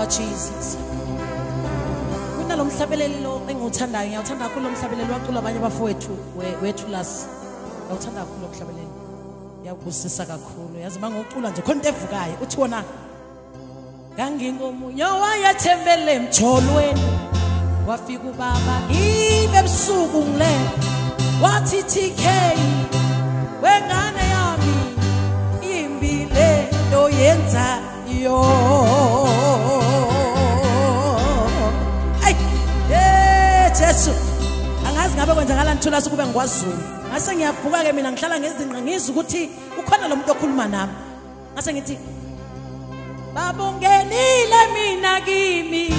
Jesus. Kunalo mhlabeleli lo enguthandayo, ngiyawuthanda kakhulu lo mhlabeleli wacula abanye abafowethu wethulas. Ngiyawuthanda kakhulu lo mhlabeleli. Ngiyakubusisa kakhulu. Yazi mangocula nje khona into evukayo uthi wona ngangingomunye wayethembele emtholweni. Wafika ubaba ngibe ebusuku ngile. Wathi TK wengane yami imbile lo yenza yo. Ay Jesu angazi ngabe kwenzakala nthula ukube ngikwaZulu. Ngase ngiyavuka ke mina ngihlala ngezinqa ngizwe ukuthi ukhona lo muntu okhuluma nami. Ngase ngithi babongenile mina kimi.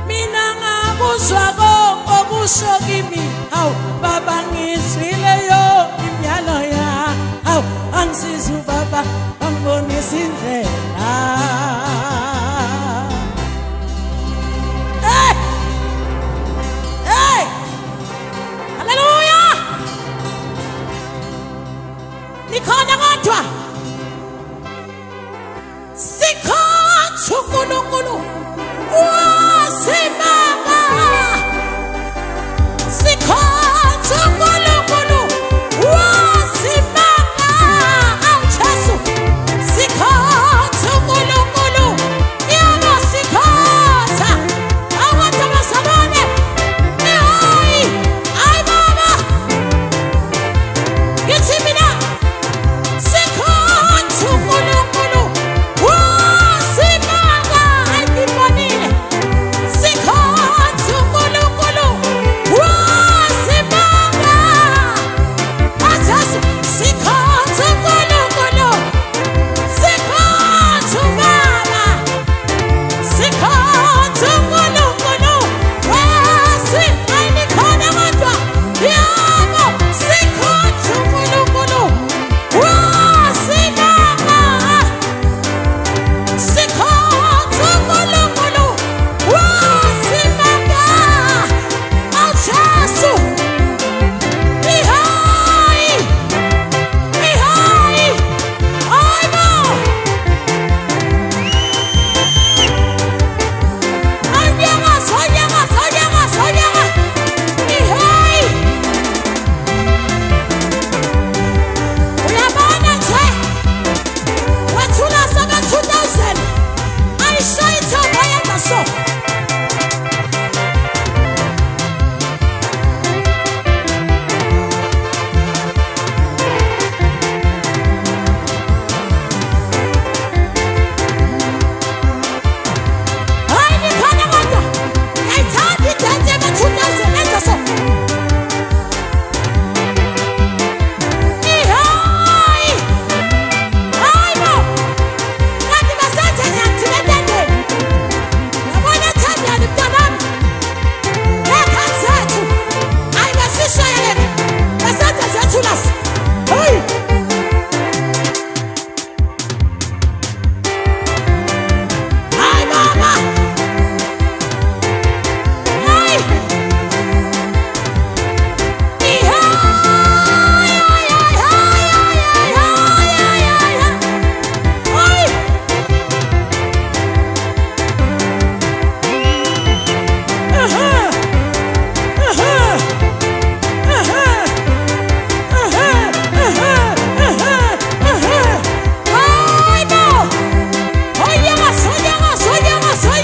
Mina ngakuzwa konke okusho kimi. Hawu baba ngizwile yo imyalo ya. Hawu angisiza ubaba angibonisa indlela. Hey haleluya. Nikhona kodwa sikhathu uNkulunkulu wasimama. Sikhathu uNkulunkulu wasimama. Awujesu sikhathu uNkulunkulu yebo sikhatha abantu abasabone. Ay baba ngithi mina sikhathu uNkulunkulu wasimama. Ayibonile sikhathu uNkulunkulu wasimama. Ajasu sikhathu uNkulunkulu sikhathu baba sikhathu uNkulunkulu wasikhona kodwa yebo sikhathu uNkulunkulu wasimama. Sikhathu uNkulunkulu wasimama. Ajasu ihayi aybo anyama sonyama ihayi uyabona nje wathula saba 2000 ayishayitha bayenza so. Hayi nikhona kodwa ngiyayithanda idance eba 2000 enza so. Ihayi hayibo kanti basenze ngiyathina entendeni. Yabona thandani mntanami ekhaya zethu ayibasishayeleke basenze zethu lasi. Hayi hayi baba hayi Soy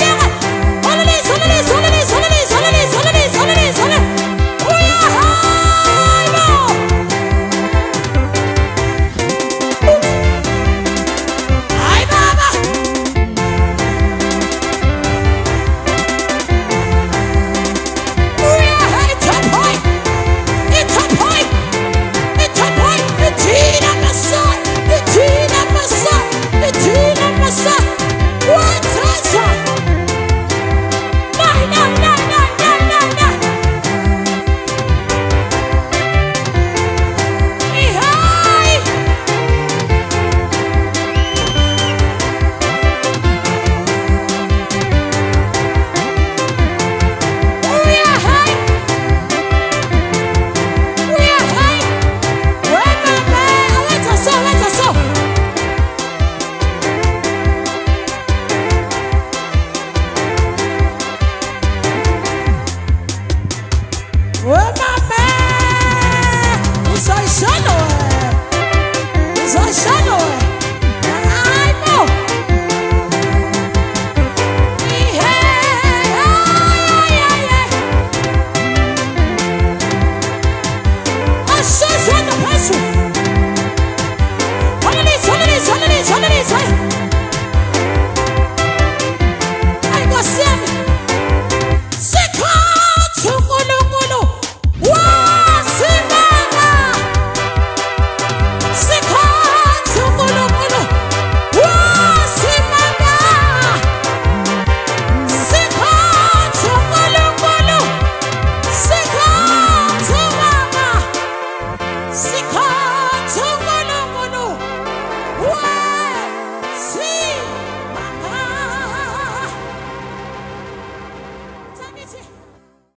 Nkosi